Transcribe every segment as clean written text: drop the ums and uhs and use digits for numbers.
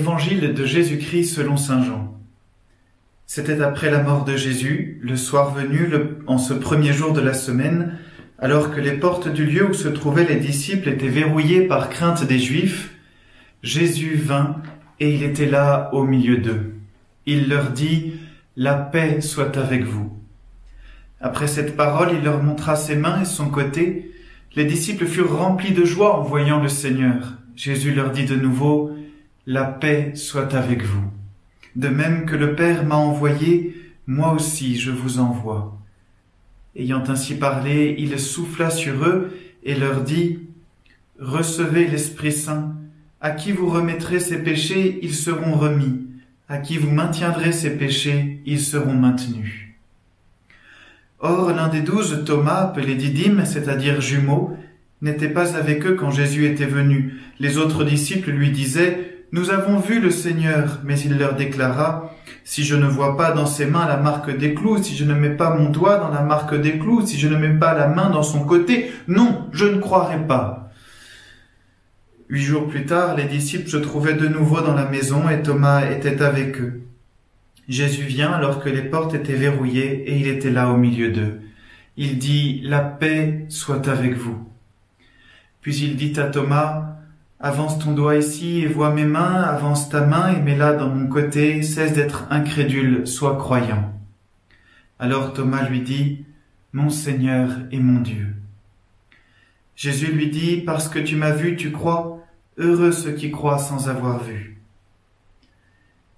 Évangile de Jésus-Christ selon saint Jean. C'était après la mort de Jésus, le soir venu, en ce premier jour de la semaine, alors que les portes du lieu où se trouvaient les disciples étaient verrouillées par crainte des Juifs, Jésus vint et il était là au milieu d'eux. Il leur dit « La paix soit avec vous ». Après cette parole, il leur montra ses mains et son côté. Les disciples furent remplis de joie en voyant le Seigneur. Jésus leur dit de nouveau « La paix soit avec vous ». De même que le Père m'a envoyé, moi aussi je vous envoie. Ayant ainsi parlé, il souffla sur eux et leur dit « Recevez l'Esprit Saint. À qui vous remettrez ses péchés, ils seront remis. À qui vous maintiendrez ses péchés, ils seront maintenus. » Or, l'un des 12, Thomas, appelé Didyme, c'est-à-dire jumeau, n'était pas avec eux quand Jésus était venu. Les autres disciples lui disaient « Nous avons vu le Seigneur », mais il leur déclara « Si je ne vois pas dans ses mains la marque des clous, si je ne mets pas mon doigt dans la marque des clous, si je ne mets pas la main dans son côté, non, je ne croirai pas. » 8 jours plus tard, les disciples se trouvaient de nouveau dans la maison et Thomas était avec eux. Jésus vient alors que les portes étaient verrouillées et il était là au milieu d'eux. Il dit « La paix soit avec vous ». Puis il dit à Thomas « Avance ton doigt ici et vois mes mains, avance ta main et mets-la dans mon côté, cesse d'être incrédule, sois croyant. » Alors Thomas lui dit « Mon Seigneur et mon Dieu ». Jésus lui dit « Parce que tu m'as vu, tu crois, heureux ceux qui croient sans avoir vu. »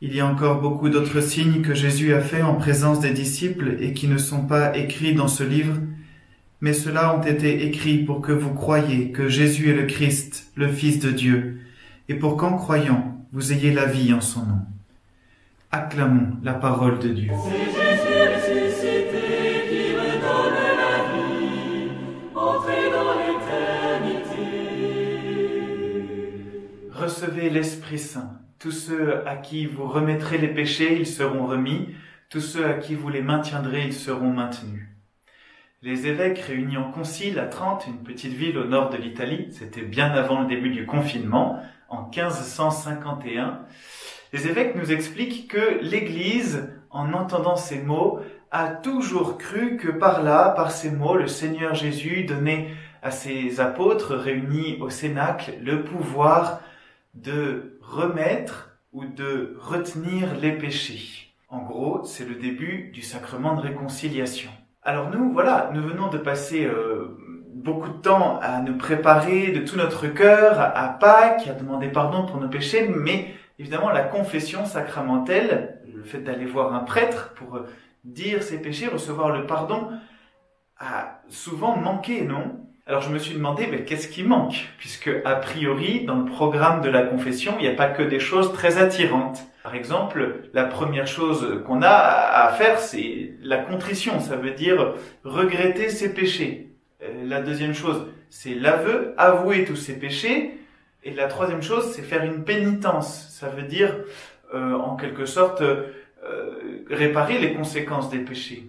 Il y a encore beaucoup d'autres signes que Jésus a faits en présence des disciples et qui ne sont pas écrits dans ce livre, mais ceux-là ont été écrits pour que vous croyiez que Jésus est le Christ, le Fils de Dieu, et pour qu'en croyant, vous ayez la vie en son nom. Acclamons la parole de Dieu. C'est Jésus ressuscité qui me donne la vie, entrez dans l'éternité. Recevez l'Esprit Saint. Tous ceux à qui vous remettrez les péchés, ils seront remis. Tous ceux à qui vous les maintiendrez, ils seront maintenus. Les évêques réunis en concile à Trente, une petite ville au nord de l'Italie, c'était bien avant le début du confinement, en 1551, les évêques nous expliquent que l'Église, en entendant ces mots, a toujours cru que par ces mots, le Seigneur Jésus donnait à ses apôtres réunis au Cénacle le pouvoir de remettre ou de retenir les péchés. En gros, c'est le début du sacrement de réconciliation. Alors nous venons de passer beaucoup de temps à nous préparer de tout notre cœur à Pâques, à demander pardon pour nos péchés, mais évidemment la confession sacramentelle, le fait d'aller voir un prêtre pour dire ses péchés, recevoir le pardon, a souvent manqué, non ? Alors je me suis demandé, mais qu'est-ce qui manque ? Puisque, a priori, dans le programme de la confession, il n'y a pas que des choses très attirantes. Par exemple, la première chose qu'on a à faire, c'est la contrition. Ça veut dire regretter ses péchés. La deuxième chose, c'est l'aveu, avouer tous ses péchés. Et la troisième chose, c'est faire une pénitence. Ça veut dire, en quelque sorte, réparer les conséquences des péchés.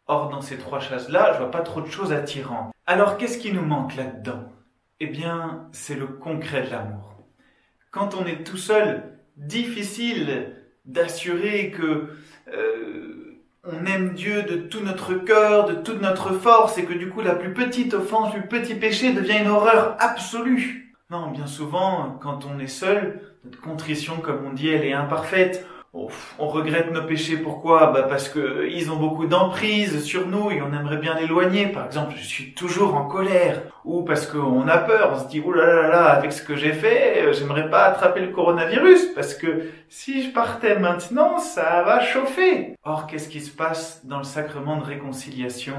Or, dans ces trois choses-là, je vois pas trop de choses attirantes. Alors, qu'est-ce qui nous manque là-dedans ? Eh bien, c'est le concret de l'amour. Quand on est tout seul, difficile d'assurer que on aime Dieu de tout notre cœur, de toute notre force, et que du coup, la plus petite offense, le plus petit péché devient une horreur absolue. Non, bien souvent, quand on est seul, notre contrition, comme on dit, elle est imparfaite. On regrette nos péchés, pourquoi ? Parce que ils ont beaucoup d'emprise sur nous et on aimerait bien l'éloigner. Par exemple, je suis toujours en colère. Ou parce qu'on a peur, on se dit « Oh là là là, avec ce que j'ai fait, j'aimerais pas attraper le coronavirus, parce que si je partais maintenant, ça va chauffer. » Or, qu'est-ce qui se passe dans le sacrement de réconciliation ?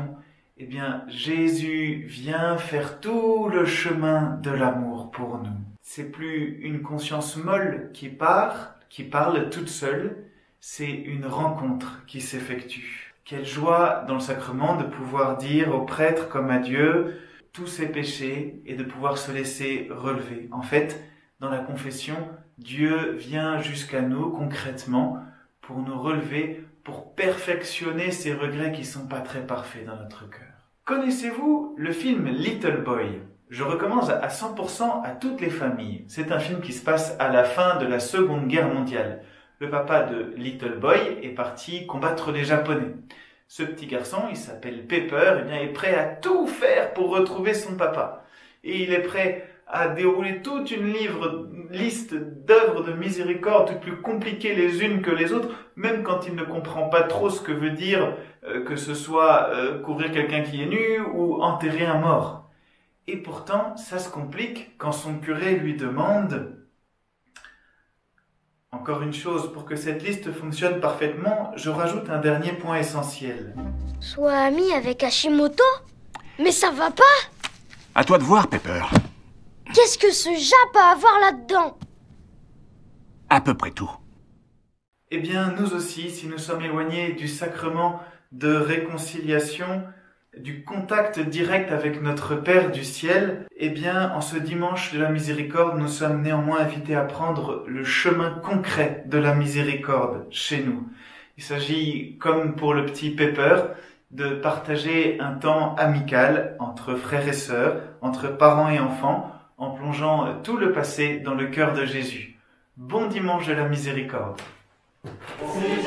Eh bien, Jésus vient faire tout le chemin de l'amour pour nous. C'est plus une conscience molle qui parle toute seule, c'est une rencontre qui s'effectue. Quelle joie dans le sacrement de pouvoir dire au prêtre comme à Dieu tous ses péchés et de pouvoir se laisser relever. En fait, dans la confession, Dieu vient jusqu'à nous concrètement pour nous relever, pour perfectionner ces regrets qui sont pas très parfaits dans notre cœur. Connaissez-vous le film Little Boy ? Je recommande à 100% à toutes les familles. C'est un film qui se passe à la fin de la Seconde Guerre mondiale. Le papa de Little Boy est parti combattre les Japonais. Ce petit garçon, il s'appelle Pepper, eh bien, est prêt à tout faire pour retrouver son papa. Et il est prêt à dérouler toute une liste d'œuvres de miséricorde, toutes plus compliquées les unes que les autres, même quand il ne comprend pas trop ce que veut dire, que ce soit couvrir quelqu'un qui est nu ou enterrer un mort. Et pourtant, ça se complique quand son curé lui demande « Encore une chose, pour que cette liste fonctionne parfaitement, je rajoute un dernier point essentiel. » Sois ami avec Hashimoto? Mais ça va pas! À toi de voir, Pepper. Qu'est-ce que ce Jap a à voir là-dedans? À peu près tout. Eh bien, nous aussi, si nous sommes éloignés du sacrement de réconciliation, du contact direct avec notre Père du ciel, eh bien, en ce dimanche de la miséricorde, nous sommes néanmoins invités à prendre le chemin concret de la miséricorde chez nous. Il s'agit, comme pour le petit Pepper, de partager un temps amical entre frères et sœurs, entre parents et enfants, en plongeant tout le passé dans le cœur de Jésus. Bon dimanche de la miséricorde. Si